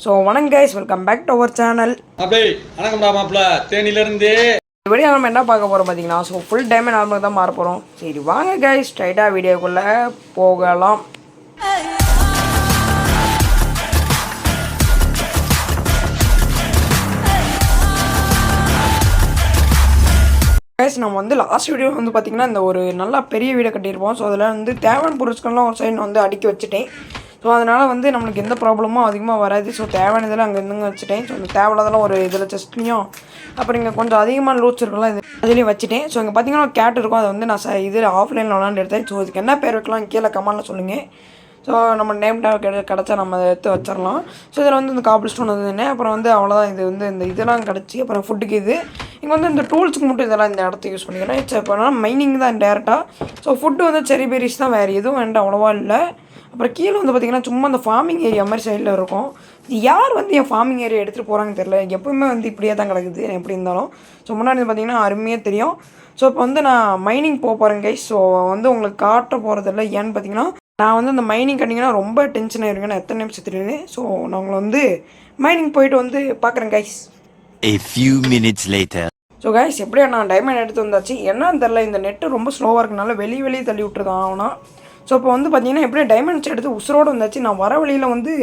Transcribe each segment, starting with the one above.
So வணக்கம் guys, welcome back to our channel. வணக்கம்டா மாப்பிள்ள தேனியிலேருந்து. இப்படி நம்ம என்ன பார்க்க போகிறோம் பார்த்தீங்கன்னா, ஸோ ஃபுல் டைமே நார்மலுக்கு தான் மாற போகிறோம். சரி வாங்க கைஸ், ஸ்ட்ரைட்டாக வீடியோக்குள்ளே போகலாம். கைஸ், நம்ம வந்து லாஸ்ட் வீடியோ வந்து பார்த்திங்கன்னா இந்த ஒரு நல்லா பெரிய வீடை கட்டியிருப்போம். ஸோ அதில் வந்து தேவையான பொருட்கள்லாம் ஒரு சைடு வந்து அடுக்கி வச்சுட்டேன். ஸோ அதனால் வந்து நம்மளுக்கு எந்த ப்ராப்ளமும் அதிகமாக வராது. ஸோ தேவையானதெல்லாம் அங்கே இருந்துங்க வச்சுட்டேன். ஸோ இந்த தேவையில்லாதெல்லாம் ஒரு இதில் செஸ்ட்லேயும் அப்புறம் இங்கே கொஞ்சம் அதிகமாக லூட்ஸ் இருக்கலாம் இது அதுலேயும் வச்சுட்டேன். ஸோ இங்கே பார்த்தீங்கன்னா ஒரு கேட் இருக்கும், அதை வந்து நான் இதில் ஆஃப்லைனில் விளாண்டு எடுத்தேன். ஸோ இதுக்கு என்ன பேர் வைக்கலாம் கீழே கமெண்ட்டில் சொல்லுங்கள். ஸோ நம்ம நேம் டேக் கிடச்சா நம்ம அதை எடுத்து வச்சிடலாம். ஸோ இதில் வந்து இந்த காபிள் ஸ்டோன் வந்து அப்புறம் வந்து அவ்வளோதான். இது வந்து இந்த இதெல்லாம் கிடச்சி அப்புறம் ஃபுட்டுக்கு இது இங்கே வந்து இந்த டூல்ஸுக்கு மட்டும் இதெல்லாம் இந்த இடத்த யூஸ் பண்ணிக்கிறேன். இப்போ மைனிங் தான் டேரெக்டாக. ஸோ ஃபுட்டு வந்து செரி பெரிஸ் தான், வேறு எதுவும் வேண்டாம் அவ்வளோவா இல்லை. அப்புறம் கீழே வந்து பார்த்திங்கன்னா சும்மா அந்த ஃபார்மிங் ஏரியா மாதிரி சைடில் இருக்கும். யார் வந்து என் ஃபார்மிங் ஏரியா எடுத்துகிட்டு போகிறாங்கன்னு தெரியல. எப்போவுமே வந்து இப்படியே தான் கிடக்குது எப்படி இருந்தாலும். ஸோ முன்னாடி பார்த்திங்கன்னா அருமையாக தெரியும். ஸோ இப்போ வந்து நான் மைனிங் போக போகிறேன் கைஸ். ஸோ வந்து உங்களுக்கு காட்ட போகிறதில்ல. ஏன்னு பார்த்தீங்கன்னா நான் வந்து அந்த மைனிங் கட்டிங்கன்னா ரொம்ப டென்ஷன் ஆகிருக்கேன். நான் எத்தனை நிமிஷம் தெரியுது. ஸோ நான் உங்களை வந்து மைனிங் போயிட்டு வந்து பார்க்குறேன் guys. A few minutes later. So guys, எப்படியா நான் டைமண்ட் எடுத்து வந்தாச்சு. என்னன்னு தெரில, இந்த நெட்டு ரொம்ப ஸ்லோவாக இருக்கனால வெளியே தள்ளி விட்டுருக்கான் அவனா. ஸோ இப்போ வந்து பார்த்தீங்கன்னா எப்படியே டைமண்ட்ஸ் எடுத்து உசுரோடு வந்தாச்சு. நான் வர வழியில் வந்து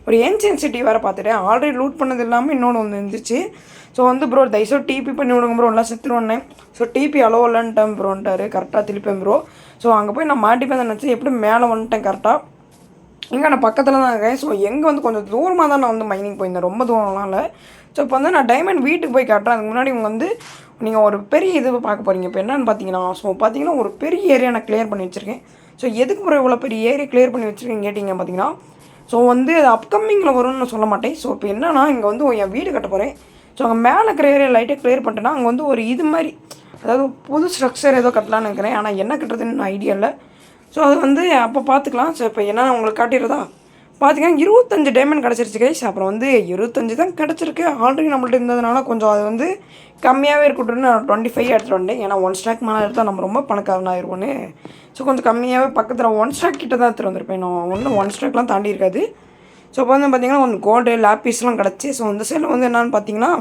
ஒரு ஏன்சியன் சிட்டி வேறு பார்த்துட்டேன். ஆல்ரெடி லூட் பண்ணது இல்லாமல் இன்னொன்று வந்து இருந்துச்சு. ஸோ வந்து ப்ரோ தயவுசோ டிபி பண்ணி விடுங்க ப்ரோ, எல்லாம் செத்துருவேன். ஸோ டிபி அளவு இல்லைன்ட்டேன் ப்ரோன்ட்டார். கரெக்டாக திருப்பேன் ப்ரோ. ஸோ அங்கே போய் நான் மாட்டிப்பேன் நினச்சி எப்படி மேலே வந்துட்டேன் கரெக்டாக. இங்கே நான் பக்கத்தில் தான் இருக்கேன். ஸோ எங்கே வந்து கொஞ்சம் தூரமாக தான் நான் வந்து மைனிங் போயிருந்தேன், ரொம்ப தூரம்லாம் இல்லை. ஸோ இப்போ வந்து நான் டைமண்ட் வீட்டுக்கு போய் காட்டுறேன். அதுக்கு முன்னாடி இவங்க வந்து நீங்கள் ஒரு பெரிய இது பார்க்க போகிறீங்க. இப்போ என்னென்னு பார்த்தீங்கன்னா, ஸோ பார்த்தீங்கன்னா ஒரு பெரிய ஏரியா நான் கிளியர் பண்ணி வச்சுருக்கேன். ஸோ எதுக்கு பிறகு இவ்வளோ பெரிய ஏரியா கிளியர் பண்ணி வச்சுருக்கேன்னு கேட்டிங்க பார்த்தீங்கன்னா, ஸோ வந்து அது அப்கமிங்கில் வரும்னு சொல்ல மாட்டேன். ஸோ இப்போ என்னன்னா இங்கே வந்து என் வீடு கட்ட போகிறேன். ஸோ அங்கே மேலே இருக்கிற ஏரியா லைட்டாக கிளியர் பண்ணிட்டேன்னா அங்கே வந்து ஒரு இது மாதிரி, அதாவது புது ஸ்ட்ரக்சர் ஏதோ கட்டலான்னு நினைக்கிறேன். ஆனால் என்ன கட்டுறதுன்னு ஐடியா இல்லை. ஸோ அது வந்து அப்போ பார்த்துக்கலாம். ஸோ இப்போ என்ன உங்களுக்கு காட்டிடுறதா பார்த்தீங்கன்னா 25 டைமண்ட் கிடச்சிருச்சு கைஸ். அப்புறம் வந்து 25 தான் கிடச்சிருக்கு. ஆல்ரெடி நம்மள்ட்ட இருந்ததுனால கொஞ்சம் அது வந்து கம்மியாகவே இருக்கட்டும்னு நான் 25 எடுத்துகிட்டு வந்தேன். ஏன்னா 1 ஸ்டாக் மேலே எடுத்தால் நம்ம ரொம்ப பணக்காரனாகிருவோன்னு. ஸோ கொஞ்சம் கம்மியாகவே பக்கத்தில் 1 ஸ்டாக் கிட்ட தான் எடுத்துகிட்டு வந்திருப்பேன். நான் ஒன்றும் 1 ஸ்டாக்லாம் தாண்டி இருக்காது. ஸோ இப்போ வந்து பார்த்திங்கன்னா கொஞ்சம் கோல்டு லேப்பீஸ்லாம் கிடச்சி. ஸோ இந்த சைடில் வந்து என்னென்னு பார்த்தீங்கன்னா,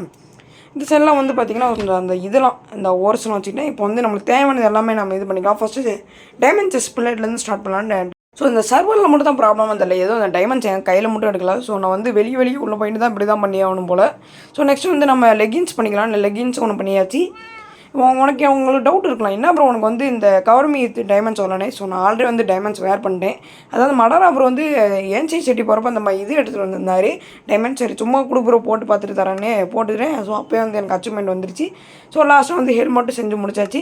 இந்த சைடெலாம் வந்து பார்த்திங்கன்னா கொஞ்சம் அந்த இதெல்லாம் இந்த ஓர்ஸ்லாம் வச்சுக்கிட்டேன். இப்போ வந்து நம்மளுக்கு தேவையானது எல்லாமே நம்ம இது பண்ணிக்கலாம். ஃபஸ்ட்டு டைமண்ட் செஸ் பிளேட்லேருந்து ஸ்டார்ட் பண்ணலான்னு. ஸோ இந்த சர்வரில் மட்டும் தான் ப்ராப்ளம் தெரியல, ஏதோ அந்த டைமண்ட்ஸ் என் கையில் மட்டும் எடுக்கல. ஸோ நான் வந்து வெளியே உள்ளே போயிட்டு தான் இப்படி தான் பண்ணி ஆகணும் போல். ஸோ நெக்ஸ்ட் வந்து நம்ம லெகின்ஸ் பண்ணிக்கலாம். இந்த லெகின்ஸ் ஒன்று பண்ணியாச்சு. உனக்கு உங்களுக்கு டவுட் இருக்கலாம், என்ன ப்ரோ உனக்கு வந்து இந்த கவர்மி டைமண்ட்ஸ் வரலானே. ஸோ நான் ஆல்ரெடி வந்து டைமண்ட்ஸ் வேர் பண்ணிட்டேன். அதாவது மடரா அப்புறம் வந்து ஏன்சி செட்டி போகிறப்ப அந்த இது எடுத்துகிட்டு வந்திருந்தாரு டைமண்ட். சரி சும்மா கூட ப்ரோ போட்டு பார்த்துட்டு தரேன்னு போட்டுக்கிறேன். ஸோ அப்போயே வந்து எனக்கு அச்சீவ்மெண்ட் வந்துருச்சு. ஸோ லாஸ்ட்டாக வந்து ஹெல்மெட்டும் செஞ்சு முடிச்சாச்சு.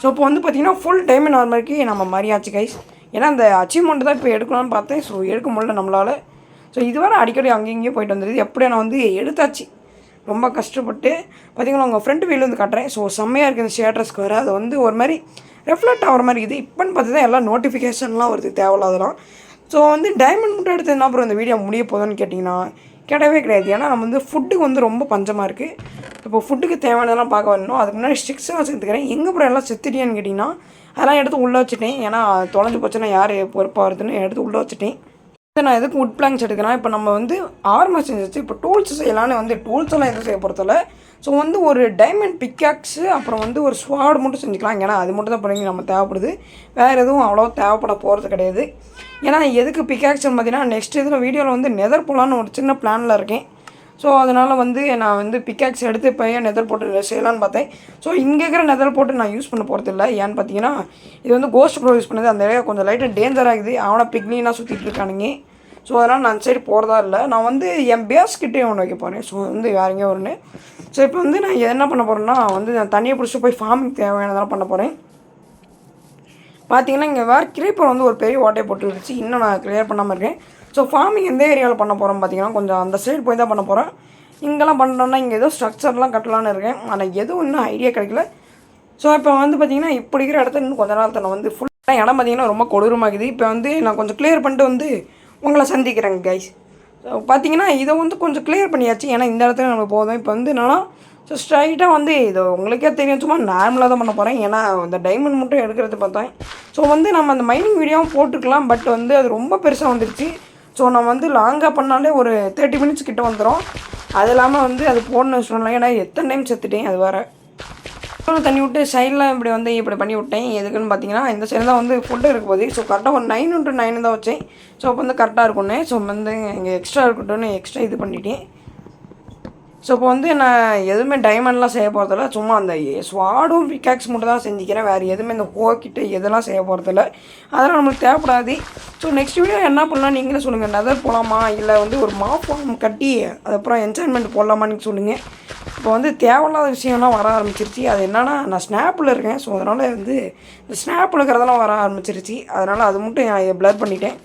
ஸோ இப்போ வந்து பார்த்திங்கன்னா ஃபுல் டைமண்ட் நார்மலுக்கு நம்ம மாறியாச்சு கைஸ். ஏன்னா அந்த அச்சீவ்மெண்ட் தான் இப்போ எடுக்கலாம்னு பார்த்தேன். ஸோ எடுக்க முடியல நம்மளால். ஸோ இதுவரை அடிக்கடி அங்கேயும் போயிட்டு வந்துடுது. எப்படியா நான் வந்து எடுத்தாச்சு ரொம்ப கஷ்டப்பட்டு. பார்த்திங்கன்னா உங்கள் ஃப்ரெண்டு வீட்டில் வந்து காட்டுறேன். ஸோ செம்மையாக இருக்குது இந்த ஸ்டேட்டஸ்க்கு வர. அது வந்து ஒரு மாதிரி ரெஃப்ளெக்ட் ஆகிற மாதிரி இருக்குது. இப்போன்னு பார்த்து தான் எல்லாம் நோட்டிஃபிகேஷன்லாம் வருது தேவையில்லாதெல்லாம். ஸோ வந்து டைமண்ட் மட்டும் எடுத்து என்ன அப்புறம் இந்த வீடியோ முடிய போதுன்னு கேட்டிங்கன்னா கிடையவே கிடையாது. ஏன்னா நம்ம வந்து ஃபுட்டுக்கு வந்து ரொம்ப பஞ்சமாக இருக்குது. இப்போ ஃபுட்டுக்கு தேவையானதெல்லாம் பார்க்க வரணும். அதுக்கு முன்னாடி ஸ்டிக்ஸ்லாம் சேர்த்துக்கிறேன். எங்கே அப்புறம் எல்லாம் செத்துட்டியான்னு கேட்டிங்கன்னா அதெல்லாம் எடுத்து உள்ளே வச்சுட்டேன். ஏன்னா தொலைஞ்சு போச்சுன்னா யார் பொறுப்பாக வருதுன்னு எடுத்து உள்ளே வச்சுட்டேன். நான் எதுக்கு வுட் பிளாங்க்ஸ் எடுக்கிறேன். இப்போ நம்ம வந்து ஆர்மர் செஞ்சிச்சு. இப்போ டூல்ஸ் செய்யலான்னு வந்து டூல்ஸ் எல்லாம் எதுவும் செய்ய போகிறதில்ல. ஸோ வந்து ஒரு டைமண்ட் பிக்காக்ஸு அப்புறம் வந்து ஒரு ஸ்வாட் மட்டும் செஞ்சுக்கலாம். ஏன்னா அது மட்டும் தான் பிள்ளைங்க நம்ம தேவைப்படுது. வேறு எதுவும் அவ்வளோ தேவைப்பட போகிறது கிடையாது. ஏன்னா எதுக்கு பிக்காக்ஸ்ன்னு பார்த்தீங்கன்னா நெக்ஸ்ட் இதில் வீடியோவில் வந்து நெதர் போகலான்னு ஒரு சின்ன பிளானில் இருக்கேன். ஸோ அதனால் வந்து நான் வந்து பிக்காக்ஸ் எடுத்து இப்போ நெதர் போட்டு செய்யலான்னு பார்த்தேன். ஸோ இங்கே இருக்கிற நெதர் போட்டு நான் யூஸ் பண்ண போகிறது இல்லை. ஏன்னு பார்த்தீங்கன்னா இது வந்து கோஸ்ட் ப்ரோ யூஸ் பண்ணுது. அந்த ஏரியா கொஞ்சம் லைட்டாக டேஞ்சர் ஆகுது. அவனை பிக்னினாக சுற்றிட்டு இருக்கானுங்க. ஸோ அதனால் நான் சைடு போகிறதா இல்லை. நான் வந்து என் பேஸ்கிட்டே ஒன்று வைக்க போகிறேன். ஸோ வந்து வேறு எங்கேயோ ஒன்று. ஸோ இப்போ வந்து நான் என்ன பண்ண போகிறேன்னா வந்து நான் தண்ணியை பிடிச்சிட்டு போய் ஃபார்மிங் தேவையானதெல்லாம் பண்ண போகிறேன். பார்த்தீங்கன்னா இங்கே வேறு கிரீப்பர் வந்து ஒரு பெரிய ஓட்டையை போட்டு இருந்துச்சு. இன்னும் நான் கிளியர் பண்ணாமல் இருக்கேன். ஸோ ஃபார்மிங் எந்த ஏரியாவில் பண்ண போகிறோம் பார்த்தீங்கன்னா கொஞ்சம் அந்த சைடு போய் தான் பண்ண போகிறேன். இங்கெல்லாம் பண்ணுறோன்னா இங்கே ஏதோ ஸ்ட்ரக்சர்லாம் கட்டலான்னு இருக்கேன். ஆனால் எதுவும் இன்னும் ஐடியா கிடைக்கல. ஸோ இப்போ வந்து பார்த்திங்கன்னா இப்போ இருக்கிற இடத்துல இன்னும் கொஞ்ச நேரத்தில் நான் வந்து ஃபுல்லாக இடம் பார்த்திங்கன்னா ரொம்ப கொடூரமாகுது. இப்போ வந்து நான் கொஞ்சம் கிளியர் பண்ணிட்டு வந்து உங்களை சந்திக்கிறேங்க கைஸ். ஸோ பார்த்தீங்கன்னா இதை வந்து கொஞ்சம் கிளியர் பண்ணியாச்சு. ஏன்னா இந்த இடத்துல நமக்கு போதும். இப்போ வந்து என்னன்னா ஸோ ஸ்ட்ரைட்டாக வந்து இது உங்களுக்கே தெரியும், சும்மா நார்மலாக தான் பண்ண போகிறேன். ஏன்னா இந்த டைமண்ட் மட்டும் எடுக்கிறது பார்த்தேன். ஸோ வந்து நம்ம அந்த மைனிங் வீடியோவும் போட்டுக்கலாம். பட் வந்து அது ரொம்ப பெருசாக வந்துடுச்சு. ஸோ நம்ம வந்து லாங்காக பண்ணாலே ஒரு 30 மினிட்ஸ் கிட்ட வந்துடும். அது இல்லாமல் வந்து அது போடணும்னு சொல்லலாம், ஏன்னா எத்தனை டைம் செத்துட்டேன் அது வேறு. தண்ணி விட்டு சைடெலாம் இப்படி பண்ணி விட்டேன். எதுக்குன்னு பார்த்தீங்கன்னா இந்த சைடு தான் வந்து ஃபுட்டு இருக்க போகுது. ஸோ கரெக்டாக ஒரு 9x9 தான் வச்சேன். ஸோ அப்போ வந்து கரெக்டாக இருக்கும்னு ஸோ வந்து இங்கே எக்ஸ்ட்ரா இருக்கட்டும்னு எக்ஸ்ட்ரா இது பண்ணிட்டேன். ஸோ இப்போ வந்து நான் எதுவுமே டைமண்ட்லாம் செய்ய போகிறதில்ல, சும்மா அந்த ஸ்வாடும் பிகாக்ஸ் மட்டும் தான் செஞ்சுக்கிறேன். வேறு எதுவுமே இந்த ஹோக்கிட்ட எதெல்லாம் செய்ய போகிறதில்ல, அதெல்லாம் நம்மளுக்கு தேவைப்படாது. ஸோ நெக்ஸ்ட் வீடியோ என்ன பண்ணலாம் நீங்களே சொல்லுங்கள். நெதர் போகலாமா இல்லை வந்து ஒரு மாப் ஃபார்ம் கட்டி அதுக்கப்புறம் என்ஜாய்மெண்ட் போடலாமான்னு சொல்லுங்கள். இப்போ வந்து தேவையில்லாத விஷயம்லாம் வர ஆரம்பிச்சிருச்சு. அது என்னன்னா நான் ஸ்னாப்பில் இருக்கேன். ஸோ அதனால் வந்து இந்த ஸ்னாப்பில் இருக்கிறதெல்லாம் வர ஆரம்பிச்சிருச்சு. அதனால் அது மட்டும் நான் ப்ளர் பண்ணிட்டேன்.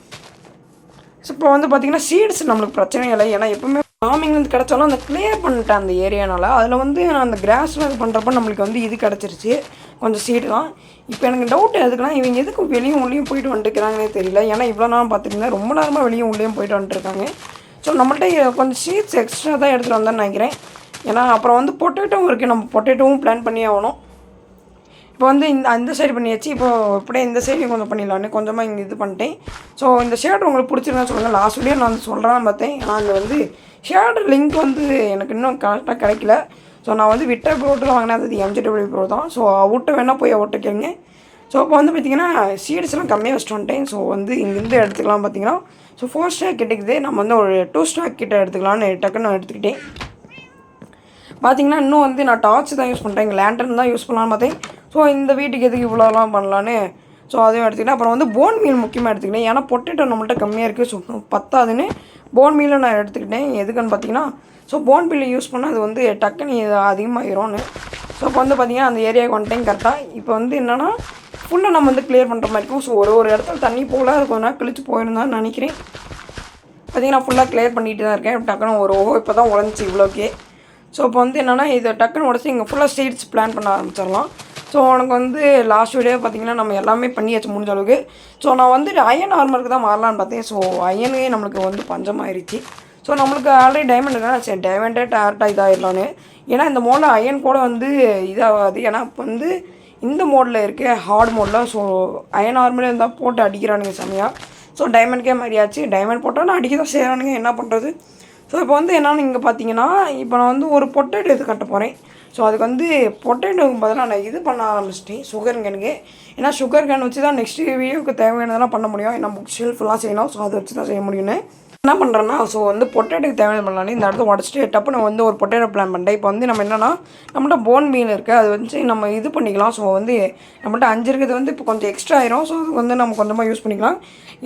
ஸோ இப்போ வந்து பார்த்திங்கன்னா சீட்ஸ் நம்மளுக்கு பிரச்சனை இல்லை, ஏன்னா எப்பவுமே ஃபார்மிங்லேருந்து கிடச்சாலும் அந்த கிளியர் பண்ணிட்டேன் அந்த ஏரியானால். அதில் வந்து நான் அந்த கிராஸில் இது பண்ணுறப்ப நம்மளுக்கு வந்து இது கிடச்சிருச்சு கொஞ்சம் சீடு தான். இப்போ எனக்கு டவுட் எதுக்குன்னா இவங்க எதுக்கு வெளியும் உள்ளேயும் போயிட்டு வந்துட்டுருக்காங்கன்னே தெரியல. ஏன்னா இவ்வளோ நேரம் பார்த்துருந்தேன், ரொம்ப நேரமாக வெளியும் உள்ளேயும் போயிட்டு வந்துட்டுருக்காங்க. ஸோ நம்மள்ட்ட கொஞ்சம் சீட்ஸ் எக்ஸ்ட்ரா தான் எடுத்துகிட்டு வந்தேன்னு நினைக்கிறேன். ஏன்னா அப்புறம் வந்து பொட்டேட்டோவும் இருக்குது, நம்ம பொட்டேட்டோவும் பிளான் பண்ணி ஆகணும். இப்போ வந்து அந்த சைடு பண்ணியாச்சு. இப்போது இப்படியே இந்த சைடையும் கொஞ்சம் பண்ணிடலான்னு கொஞ்சமாக இங்கே இது பண்ணிட்டேன். ஸோ இந்த ஷேட் உங்களுக்கு பிடிச்சிருந்தா சொல்லுங்கள். லாஸ்ட் வீடியோ நான் சொல்கிறேன்னு பார்த்தேன், ஆனால் அந்த வந்து ஷேட் லிங்க் வந்து எனக்கு இன்னும் கரெக்டாக கிடைக்கல. ஸோ நான் வந்து விட்ட ப்ரோட்டில் வாங்கினது அது MJW ப்ரோ தான். ஸோ அவட்ட வேணால் போய் அவட்ட கேளுங்க. ஸோ இப்போ வந்து பார்த்திங்கன்னா சீட்ஸ்லாம் கம்மியாக வச்சுட்டு வந்துட்டேன். ஸோ வந்து இங்கேருந்து எடுத்துக்கலாம் பார்த்தீங்கன்னா ஸோ 4 ஸ்டாக் கிடைக்குது. நம்ம வந்து ஒரு 2 ஸ்டாக் கிட்ட எடுத்துக்கலான்னு டக்குன்னு எடுத்துக்கிட்டேன். பார்த்திங்கன்னா இன்னும் வந்து நான் டார்ச் தான் யூஸ் பண்ணுறேன், இங்கே லேண்டர்ன் தான் யூஸ் பண்ணலான்னு பார்த்தேன். ஸோ இந்த வீட்டுக்கு எதுக்கு இவ்வளோலாம் பண்ணலான்னு ஸோ அதையும் எடுத்துக்கிட்டேன். அப்புறம் வந்து போன் மீல் முக்கியமாக எடுத்துக்கிட்டேன், ஏன்னா பொட்டேட்டோ நம்மள்ட்ட கம்மியாக இருக்குது. ஸோ பத்தாதுன்னு போன் மீலும் நான் எடுத்துக்கிட்டேன். எதுக்குன்னு பார்த்தீங்கன்னா ஸோ போன் மீல் யூஸ் பண்ணால் அது வந்து டக்குன்னு அதிகமாகிடும்னு. ஸோ இப்போ வந்து பார்த்திங்கன்னா அந்த ஏரியாவுக்கு வந்துட்டேன் கரெக்டாக. இப்போ வந்து என்னென்னா ஃபுல்லாக நம்ம வந்து கிளியர் பண்ணுற மாதிரி இருக்கும். ஸோ ஒரு இடத்துல தண்ணி போகல, அது கொஞ்ச நேரம் கழிச்சு போயிருந்தான்னு நினைக்கிறேன். பார்த்திங்கன்னா ஃபுல்லாக கிளியர் பண்ணிட்டு தான் இருக்கேன். டக்குன்னு ஒரு இப்போ தான் உடஞ்சி இவ்வளோக்கே. ஸோ இப்போ வந்து என்னென்னா இதை டக்குன்னு உடச்சி இங்கே ஃபுல்லாக சீட்ஸ் பிளான் பண்ண ஆரம்பிச்சிடலாம். ஸோ உனக்கு வந்து லாஸ்ட் வீடியோ பார்த்திங்கன்னா நம்ம எல்லாமே பண்ணியாச்சு முடிஞ்ச அளவுக்கு. ஸோ நான் வந்து அயன் ஆர்மருக்கு தான் மாறலான்னு பார்த்தேன். ஸோ அயனே நம்மளுக்கு வந்து பஞ்சமாயிருச்சு. ஸோ நம்மளுக்கு ஆல்ரெடி டைமண்ட் இருக்குன்னா சரி டைமண்டே டேரக்டாக இதாகிடலான்னு. ஏன்னா இந்த மோடில் அயன் கூட வந்து இதாகாது, ஏன்னா இப்போ வந்து இந்த மோடில் இருக்க ஹார்ட் மோடில். ஸோ அயன் ஆர்மரே இருந்தால் போட்டு அடிக்கிறானுங்க செம்மையாக. ஸோ டைமண்ட்கே மாதிரியாச்சு, டைமண்ட் போட்டாலும் அடிக்க தான் செய்கிறானுங்க, என்ன பண்ணுறது. ஸோ இப்போ வந்து என்னென்னு இங்கே பார்த்தீங்கன்னா இப்போ நான் வந்து ஒரு பொட்டேட்டோ இது கட்ட போகிறேன். ஸோ அதுக்கு வந்து பொட்டேட்டோவுக்கு பதிலாக நான் இது பண்ண ஆரம்பிச்சிட்டேன் சுகர் கேனுக்கு. ஏன்னா சுகர் கேன் வச்சு தான் நெக்ஸ்ட் வீடியோவுக்கு தேவையானதெல்லாம் பண்ண முடியும். ஏன்னா புக் ஷெல்ஃப்லாம் செய்யணும். ஸோ அதை வச்சு தான் செய்ய முடியும்னு என்ன பண்ணுறேன்னா ஸோ வந்து பொட்டேட்டோக்கு தேவையான பண்ணலான்னு இந்த இடத்த உடச்சிட்டு டப்புன்னு வந்து ஒரு பொட்டேட்டோ பிளான் பண்ணிட்டேன். இப்போ வந்து நம்ம என்னென்னா நம்மள்ட்ட போன் மீல் இருக்குது, அது வச்சு நம்ம இது பண்ணிக்கலாம். ஸோ வந்து நம்மள்ட்ட 5 இருக்கிறது வந்து இப்போ கொஞ்சம் எக்ஸ்ட்ரா ஆயிரும். ஸோ அது வந்து நம்ம கொஞ்சமாக யூஸ் பண்ணிக்கலாம்.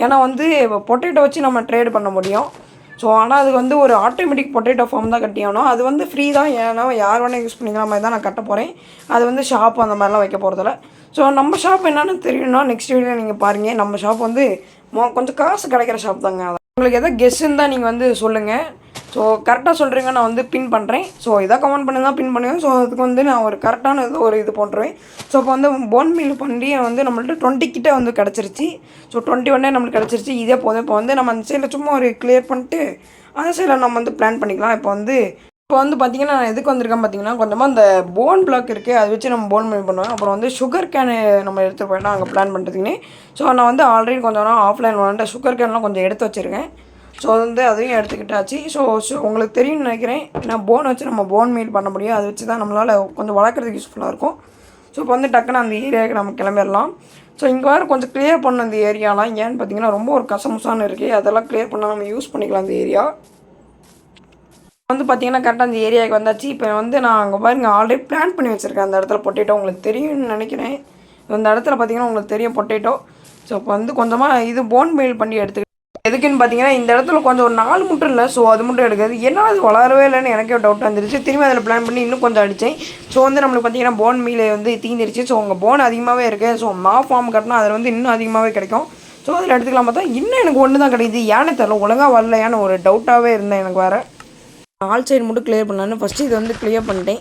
ஏன்னா வந்து பொட்டேட்டோ வச்சு நம்ம ட்ரேட் பண்ண முடியும். ஸோ ஆனால் அது வந்து ஒரு ஆட்டோமேட்டிக் பொட்டேட்டோ ஃபார்ம் தான் கட்டியாகணும். அது வந்து ஃப்ரீ தான், ஏன்னா யார் வேணால் யூஸ் பண்ணிக்கிற மாதிரி தான் நான் கட்ட போகிறேன். அது வந்து ஷாப் அந்த மாதிரிலாம் வைக்க போகிறதில்ல. ஸோ நம்ம ஷாப் என்னென்னு தெரியும்னா நெக்ஸ்ட் வீடியோ நீங்கள் பாருங்கள். நம்ம ஷாப் வந்து கொஞ்சம் காசு கிடைக்கிற ஷாப் தாங்க. உங்களுக்கு எதாவது கெஸ்ஸுன்னு தான் நீங்கள் வந்து சொல்லுங்கள். ஸோ கரெக்டாக சொல்கிறீங்க, நான் வந்து பின் பண்ணுறேன். ஸோ எதாவது கமெண்ட் பண்ணி தான் பின் பண்ணுவேன். ஸோ அதுக்கு வந்து நான் ஒரு கரெக்டான இது போட்டுருவேன். ஸோ இப்போ வந்து போன் மீல் பண்ணி வந்து நம்மள்ட்ட 20 கிட்டே வந்து கிடச்சிருச்சு. ஸோ 21 நம்மளுக்கு கிடச்சிருச்சு. இதே போதும். இப்போ வந்து நம்ம அந்த சைடில் சும்மா ஒரு கிளியர் பண்ணிட்டு அந்த சைடில் நம்ம வந்து பிளான் பண்ணிக்கலாம். இப்போ வந்து பார்த்திங்கன்னா நான் எதுக்கு வந்திருக்கேன் பார்த்தீங்கன்னா கொஞ்சமாக அந்த போன் பிளாக் இருக்குது, அதை வச்சு நம்ம போன் மீல் பண்ணுவேன். அப்புறம் வந்து சுகர் கேனு நம்ம எடுத்துகிட்டு போயிட்டோம் அங்கே பிளான் பண்ணுறதுக்குன்னு. ஸோ நான் வந்து ஆல்ரெடி கொஞ்சம் நேரம் ஆஃப்லைன் விளாண்ட சுகர் கேன்லாம் கொஞ்சம் எடுத்து வச்சுருக்கேன். ஸோ வந்து அதையும் எடுத்துக்கிட்டாச்சு. ஸோ உங்களுக்கு தெரியும்னு நினைக்கிறேன், நான் போன் வச்சு நம்ம போன் மீல் பண்ண முடியும். அதை வச்சு தான் நம்மளால் கொஞ்சம் வளர்க்குறதுக்கு யூஸ்ஃபுல்லாக இருக்கும். ஸோ இப்போ வந்து டக்குன்னு அந்த ஏரியாவுக்கு நம்ம கிளம்பிடலாம். ஸோ இங்கே வேறு கொஞ்சம் கிளியர் பண்ண இந்த ஏரியாலாம் ஏன்னு பார்த்தீங்கன்னா ரொம்ப ஒரு கசமுசான்னு இருக்குது. அதெல்லாம் கிளியர் பண்ணால் நம்ம யூஸ் பண்ணிக்கலாம் அந்த ஏரியா. வந்து பார்த்திங்கன்னா கரெக்டாக அந்த ஏரியாவுக்கு வந்தாச்சு. இப்போ வந்து நான் அங்கே பாருங்க ஆல்ரெடி பிளான் பண்ணி வச்சுருக்கேன் அந்த இடத்துல பொட்டேட்டோ. உங்களுக்கு தெரியும்னு நினைக்கிறேன், இந்த இடத்துல பார்த்திங்கன்னா உங்களுக்கு தெரியும் பொட்டேட்டோ. ஸோ இப்போ வந்து கொஞ்சமாக இது போன் மீல் பண்ணி எடுத்துக்கிட்டு எதுக்குன்னு பார்த்தீங்கன்னா இந்த இடத்துல கொஞ்சம் ஒரு 4 முட்டை இல்லை. ஸோ அது மட்டும் எடுக்காது, ஏன்னா அது வளரவே இல்லைன்னு எனக்கே டவுட் வந்துருச்சு. திரும்பி அதில் பிளான் பண்ணி இன்னும் கொஞ்சம் அடித்தேன். ஸோ வந்து நம்மளுக்கு பார்த்தீங்கன்னா போன் மீல் வந்து தீந்துருச்சு. ஸோ உங்கள் போன் அதிகமாகவே இருக்குது. ஸோ ஃபார்ம் கட்டினா அதில் வந்து இன்னும் அதிகமாகவே கிடைக்கும். ஸோ அதில் எடுத்துக்கலாம். பார்த்தா இன்னும் எனக்கு ஒன்று தான் கிடைக்குது, ஏன்னு தெரில, ஒழுங்காக வரலையான்னு ஒரு டவுட்டாகவே இருந்தேன் எனக்கு வேறு. ஆல் சைடு மட்டும் கிளியர் பண்ணலான்னு ஃபஸ்ட்டு இது வந்து கிளியர் பண்ணிட்டேன்.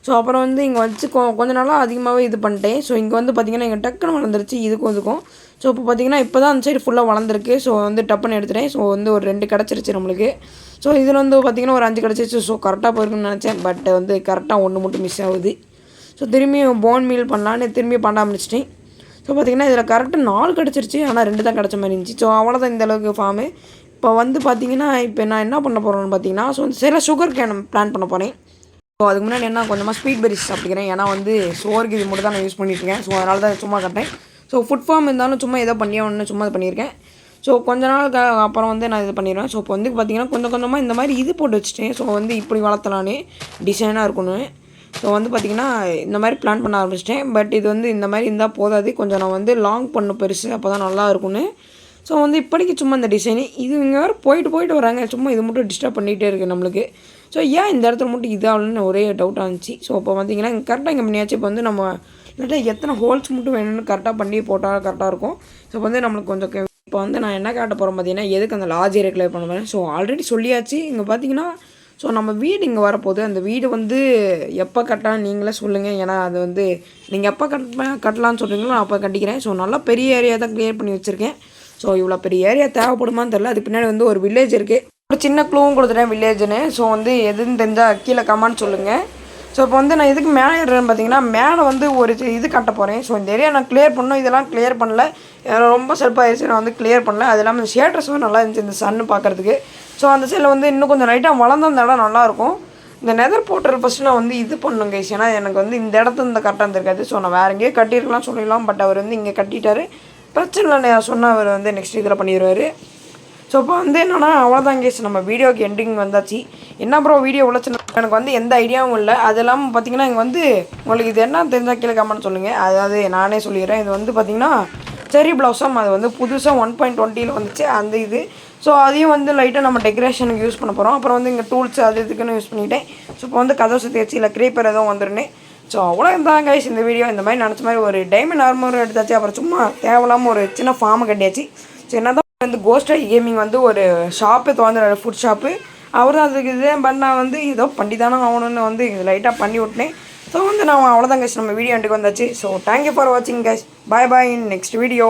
ஸோ அப்புறம் வந்து இங்கே வச்சு கொஞ்சம் நாளாக அதிகமாகவே இது பண்ணிட்டேன். ஸோ இங்கே வந்து பார்த்திங்கன்னா இங்கே டக்குன்னு வளர்ந்துருச்சு இதுக்கும். ஸோ இப்போ பார்த்திங்கன்னா இப்போ தான் அந்த சைடு ஃபுல்லாக வளர்ந்துருக்கு. ஸோ வந்து டப்புன்னு எடுத்துட்டேன். ஸோ வந்து ஒரு 2 கிடச்சிருச்சு நம்மளுக்கு. ஸோ இதில் வந்து பார்த்திங்கன்னா ஒரு 5 கிடச்சிருச்சு. ஸோ கரெக்டாக போயிருக்குன்னு நினச்சேன், பட் வந்து கரெக்டாக 1 மட்டும் மிஸ் ஆகுது. ஸோ திரும்பியும் போன் மீல் பண்ணலான்னு திரும்பி பண்ண ஆரம்பிச்சிட்டேன். ஸோ பார்த்திங்கன்னா இதில் கரெக்டாக 4 கிடச்சிருச்சு, ஆனால் 2 தான் கிடச்ச மாதிரி இருந்துச்சு. ஸோ அவ்வளோதான் இந்த அளவுக்கு ஃபார்மு. இப்போ வந்து பார்த்தீங்கன்னா இப்போ நான் என்ன பண்ண போகிறேன்னு பார்த்தீங்கன்னா ஸோ வந்து சில சுகர் கேன் பிளான் பண்ண போகிறேன். ஸோ அதுக்கு முன்னாடி என்ன கொஞ்சமாக ஸ்வீட் பெரிஸ் சாப்பிட்டுக்கிறேன். ஏன்னா வந்து சோறுக்கு இது மட்டும் தான் நான் யூஸ் பண்ணியிருக்கேன். ஸோ அதனால தான் சும்மா கட்டேன். ஸோ ஃபுட் ஃபார்ம் இருந்தாலும் சும்மா ஏதோ பண்ணியே ஒன்று சும்மா இது பண்ணியிருக்கேன். ஸோ கொஞ்ச நாளுக்கு அப்புறம் வந்து நான் இது பண்ணிடுவேன். ஸோ இப்போ வந்து பார்த்திங்கன்னா கொஞ்சம் கொஞ்சமாக இந்த மாதிரி இது போட்டு வச்சுட்டேன். ஸோ வந்து இப்படி வளர்த்தலான்னு டிசைனாக இருக்கணும். ஸோ வந்து பார்த்திங்கன்னா இந்த மாதிரி பிளான் பண்ண ஆரம்பிச்சிட்டேன். பட் இது வந்து இந்த மாதிரி இருந்தால் போதாது, கொஞ்சம் நான் வந்து லாங் பண்ண பெருசு அப்போ தான் நல்லா இருக்கும்னு. ஸோ வந்து இப்போதைக்கு சும்மா இந்த டிசைனு இது இங்கே வேறு போயிட்டு வராங்க. சும்மா இது மட்டும் டிஸ்டர்ப் பண்ணிகிட்டே இருக்குது நம்மளுக்கு. ஸோ ஏன் இந்த இடத்துல மட்டும் இதாகலன்னு ஒரே டவுட்டாக இருந்துச்சு. ஸோ இப்போ பார்த்திங்கன்னா கரெக்டாக இங்கே பண்ணியாச்சு. இப்போ வந்து நம்ம இல்லாட்டா எத்தனை ஹோல்ஸ் மட்டும் வேணும்னு கரெக்டாக பண்ணி போட்டால் கரெக்டாக இருக்கும். ஸோ இப்போ வந்து நம்மளுக்கு கொஞ்சம் இப்போ வந்து நான் என்ன காட்ட போகிறேன் பார்த்தீங்கன்னா எதுக்கு அந்த லார்ஜ் ஏரியா கிளியர் பண்ண போகிறேன். ஸோ ஆல்ரெடி சொல்லியாச்சு. இங்கே பார்த்தீங்கன்னா ஸோ நம்ம வீடு இங்கே வரப்போகுது. அந்த வீடு வந்து எப்போ கட்டலாம் நீங்களே சொல்லுங்கள். ஏன்னா அது வந்து நீங்கள் எப்போ கட்டலான்னு சொல்கிறீங்களோ நான் அப்போ கட்டிக்கிறேன். ஸோ நல்லா பெரிய ஏரியா தான் கிளியர் பண்ணி வச்சுருக்கேன். ஸோ இவ்வளோ பெரிய ஏரியா தேவைப்படுமான்னு தெரில. அதுக்கு பின்னாடி வந்து ஒரு வில்லேஜ் இருக்குது. ஒரு சின்ன க்ளூவும் கொடுத்துட்டேன் வில்லேஜ்னு. ஸோ வந்து எதுன்னு தெரிஞ்சால் கீழே கமெண்ட் சொல்லுங்கள். ஸோ இப்போ வந்து நான் இதுக்கு மேலே ஏறுறேன்னு பார்த்தீங்கன்னா மேலே வந்து ஒரு இது கட்ட போகிறேன். ஸோ இந்த ஏரியா நான் கிளியர் பண்ணணும். இதெல்லாம் கிளியர் பண்ணல, ரொம்ப செல்ஃபாகிடுச்சு. நான் வந்து கிளியர் பண்ணல. அது இல்லாமல் இந்த ஷேட்ரஸும் நல்லா இருந்துச்சு இந்த சன்னு பார்க்குறதுக்கு. ஸோ அந்த சைடில் வந்து இன்னும் கொஞ்சம் லைட்டாக வளர்ந்த அந்த இடம் நல்லாயிருக்கும். இந்த நெதர் போர்ட்டல் ஃபஸ்ட்டு நான் வந்து இது பண்ணணும் கைஸ். ஏன்னா எனக்கு வந்து இந்த இடத்துல இந்த கரெக்டாக இருந்திருக்காது. ஸோ நான் வேறு எங்கேயோ கட்டியிருக்கலாம் சொல்லிடலாம். பட் அவர் வந்து இங்கே கட்டிட்டார். பிரச்சனை இல்லை, நான் சொன்ன அவர் வந்து நெக்ஸ்ட் இதில் பண்ணிடுவார். ஸோ இப்போ வந்து என்னென்னா அவ்வளோதான் கேஸ், நம்ம வீடியோக்கு எண்டிங் வந்தாச்சு. என்ன ப்ரோ வீடியோ உழைச்சு எனக்கு வந்து எந்த ஐடியாவும் இல்லை. அது இல்லாமல் பார்த்தீங்கன்னா இங்கே வந்து உங்களுக்கு இது என்ன தெரிஞ்சால் கீழே கமெண்ட் சொல்லுங்கள். அதாவது நானே சொல்லிடுறேன். இது வந்து பார்த்திங்கன்னா செரி ப்ளவுஸம் அது வந்து புதுசாக 1.20 வந்துச்சு அந்த இது. ஸோ அதையும் வந்து லைட்டாக நம்ம டெக்கரேஷனுக்கு யூஸ் பண்ண போகிறோம். அப்புறம் வந்து இங்கே டூல்ஸ் அது இதுக்குன்னு யூஸ் பண்ணிவிட்டேன். ஸோ இப்போ வந்து கதவை சுற்றி வச்சு இல்லை க்ரீப்பர் எதுவும் வந்துருந்தேன். ஸோ அவ்வளோ இருந்தாங்க கைஸ் இந்த வீடியோ. இந்த மாதிரி நினச்ச மாதிரி ஒரு டைமண்ட் ஆர்மர் எடுத்தாச்சு. அப்புறம் சும்மா தேவையில்லாமல் ஒரு சின்ன ஃபார்மை கட்டியாச்சு. ஸோ என்ன தான் வந்து கோஸ்ட் கேமிங் வந்து ஒரு ஷாப்பு திறந்துறாரு, ஃபுட் ஷாப்பு. அவர் தான் அதுக்கு இது. பட் நான் வந்து ஏதோ பண்ணி தானே ஆகணும்னு வந்து லைட்டாக பண்ணி விட்டேன். ஸோ வந்து நான் அவ்வளோதான் கைஸ், நம்ம வீடியோ எண்டுக்கு வந்தாச்சு. ஸோ தேங்க்யூ ஃபார் வாட்சிங் guys. Bye bye in next video.